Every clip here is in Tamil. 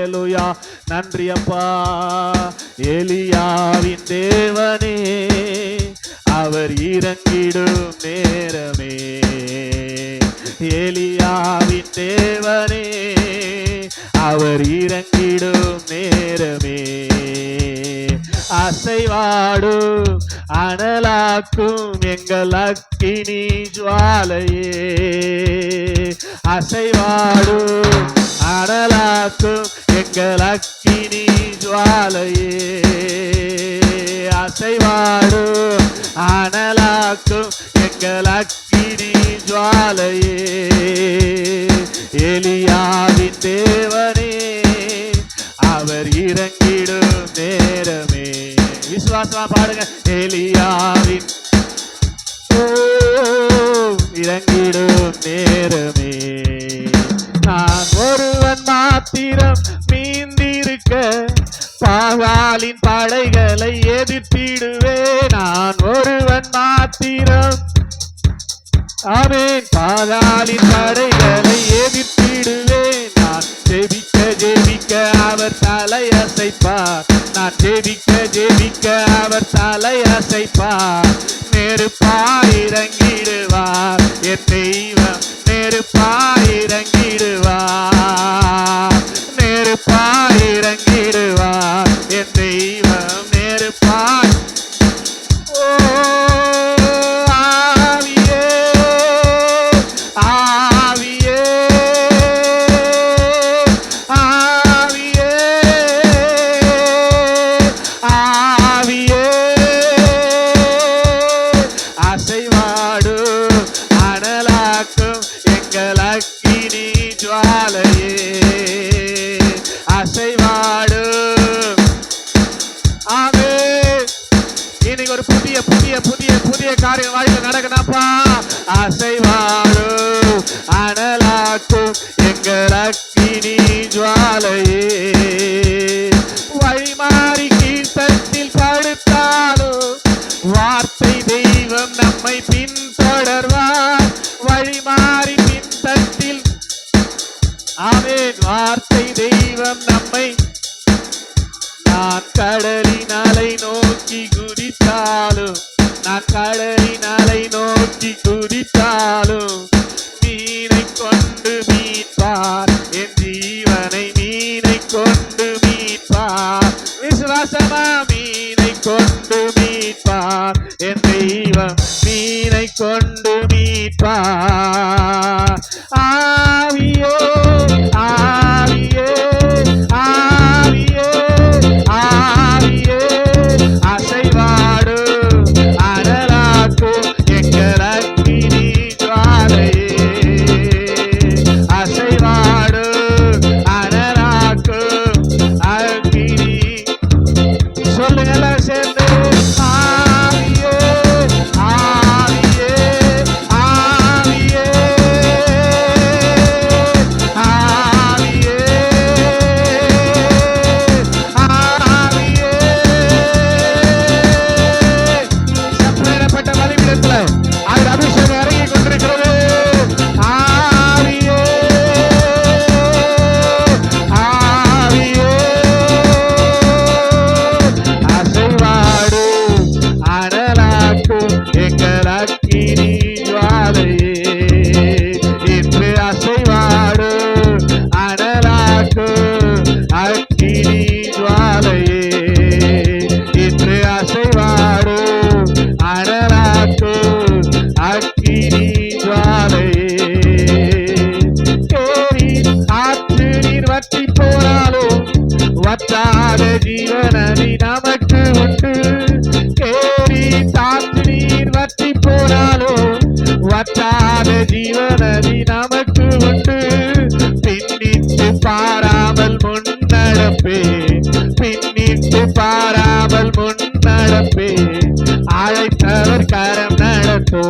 ஹல்லேலூயா. நன்றி அப்பா. எலியாவின் தேவனே அவர் இறங்கிடும் நேரமே, எலியாவின் தேவனே அவர் இறங்கிடும் நேரமே, அசைவாடும் அனலாக்கும் எங்கள் அக்கினி ஜுவாலையே, அசைவாடும் அனலாக்கும் எங்கள் அக்கினி ஜுவாலையே, அசைவாடும் அனலாக்கும் எங்கள் அக்கினி ஜுவாலையே, எலியாவின் தேவனே அவர் இறங்கிடும் நேரமே. விசுவாசமா பாடுங்க. எலியாவின் இறங்கிடும் நேரமே, நான் ஒருவன் மாத்திரம் மீந்திருக்க பாகாலின் படைகளை எதிர்த்திடுவே, நான் ஒருவன் மாத்திரம் ஆமென் பாகாலின் படைகளை எதிர்த்திடுவேன், நான் ஜெபிக்க ஜெபிக்க அவர் தலை அசைப்பார், நான் ஜெபிக்க ஜெபிக்க அவர் தலை அசைப்பார், நெருப்பாய் இறங்கிடுவார் என் தெய்வம், நெருப்பாய் இறங்கிடுவார், நெருப்பாய் இறங்கிடுவார் என் தெய்வம், நெருப்பாய். இன்னைக்கு ஒரு புதிய புதிய புதிய புதிய காரியம் வாழ்க்கையில் நடக்கணும்ப்பா. அசைவாடும் அனலாக்கும் எங்கள் அக்கினி ஜுவாலையே, வழிமாறி கீழ்த்தட்டில் படுத்தாலும் வார்த்தை தெய்வம் நம்மை பின்தொடர்வார், வழிமாறி பின்தட்டில் ஆமென் வார்த்தை தெய்வம் நம்மை. நான் கடலின் அலை நோக்கி குதித்தாலும், நான் கடலின் அலை நோக்கி குதித்தாலும் மீனை கொண்டு மீட்பார் என் ஜீவனை, மீனை கொண்டு மீட்பார். விசுவாசமா மீனை கொண்டு மீட்பார் என் தெய்வம், மீனை கொண்டு மீட்பார். ஆவியே ஆவியே ஆவியே ஆவியே அசைவாடு அனலாக்கும் எங்கள் அக்கினி ஜுவாலையே, அசைவாடு அனலாக்கும் அக்கினி. சொல்லுங்க எல்லாம் சேர்ந்து. ஆவியே ஆவியே ஆவியே ஆவியே ஆவியே. சப்பேறப்பட்ட பலிபீடத்துல அவர் அபிஷேகம் இறங்கி கொண்டிருக்கிறது. ஆவியே ஆவியே அசைவாடு அனலாக்கும் எங்கள் அக்கினி ஜுவாலையே, இன்று அசைவாடு அனலாக்கும் அக்கினி ஜுவாலையே, இன்று அசைவாடு அனலாக்கும் அக்கினி ஜுவாலையே. கேரி ஆற்று நீர் வற்றி போனாலும் வற்றாத ஜீவனதி நமக்கு உண்டு, கேரி ஆற்று நீர் வற்றி போனாலும் வற்றாத ஜீவனதி நமக்கு உண்டு. பின்னிட்டு பாராமல் முன்னடப்பே, பின்னிட்டு பாராமல் முன்னடப்பே, அழைத்தவர் கரம் நடத்தோ,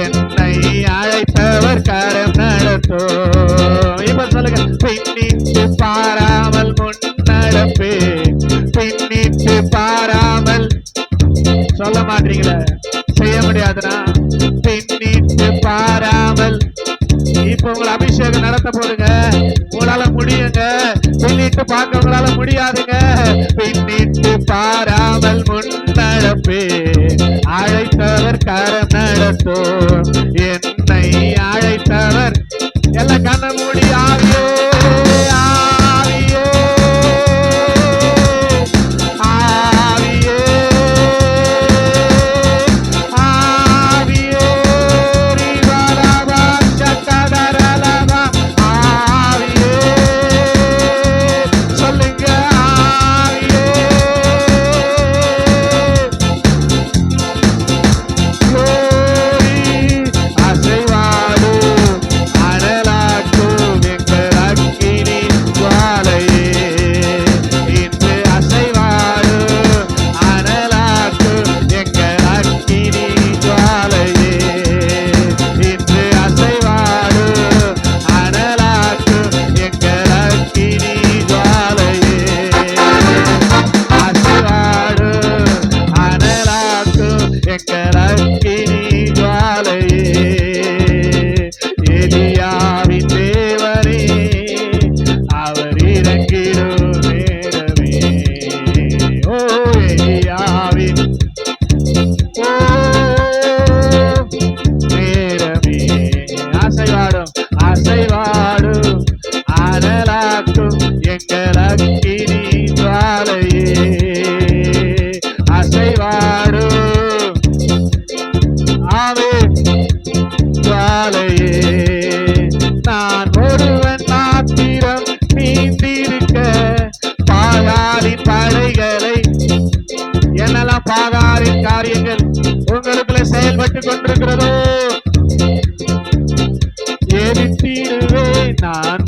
என்னை அழைத்தவர் கரம் நடத்தோ. இப்ப சொல்லுங்க. பின்னிட்டு பாராமல் முன்னடப்பே, பின்னிட்டு பாராமல். சொல்ல மாட்டீங்களே, செய்ய முடியாதுன்னா. பின்னிட்டு பாராமல். இப்ப உங்களை அபிஷேகம் நடத்த போடுங்க, உங்களால முடியுங்க. பின்னிட்டு பார்க்க உங்களால முடியாதுங்க. பின்னிட்டு பாராமல் முன்னடப்பே, அழைத்தவர் கரம் நடத்தோ. என்னை அழைத்தவர் எல்லாம் கண்ண மூடி ஆவியே ஆவியே ஆவியே ஆவியே ரிவலபா சக்கதரலபா ஆவியே சொல்லுங்க ஆவியே அசைவாடு அனலாக்கும் எங்கள் அக்கினி ஜுவாலையே. இன்று அசைவாடு அனலாக்கும் எங்கள் அக்கினி ஜுவாலையே. இன்று அசைவாடு அனலாக்கும் எங்கள் அக்கினி ஜுவாலையே. அசைவாடு அனலாக்கும் எங்கள் அக்கினி ஜுவாலையே. எலியாவின் தேவனே, அவர் இறங்கிடும் நேரமே. ஓ எலியாவின் ஓ நேரமே. அசைவாடும் அசைவாடும் அனலாக்கும் எங்கள் அக்கினி ஜுவாலையே. அசைவாடும் ஆமென் ஜுவாலையே. நான் ஒருவன் மாத்திரம் நீந்திருக்க, பாகாலின் படைகளை என்னெல்லாம் பாகாலின் காரியங்கள் உங்களுக்குள்ள செயல்பட்டு கொண்டிருக்கிறதோ எரித்திடுவேன் நான்